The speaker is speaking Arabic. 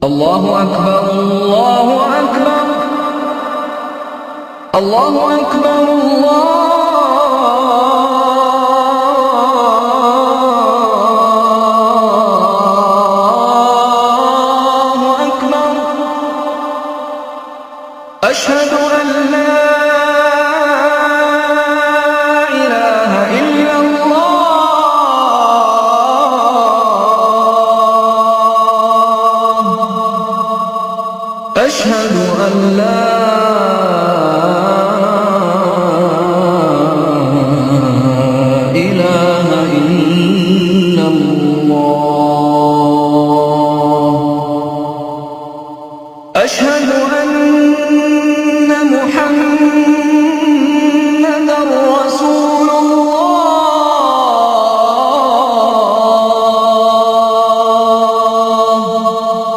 الله أكبر الله أكبر الله أكبر الله أكبر. أشهد أن لا إله إلا الله. أشهد أن لا إله إلا الله. أشهد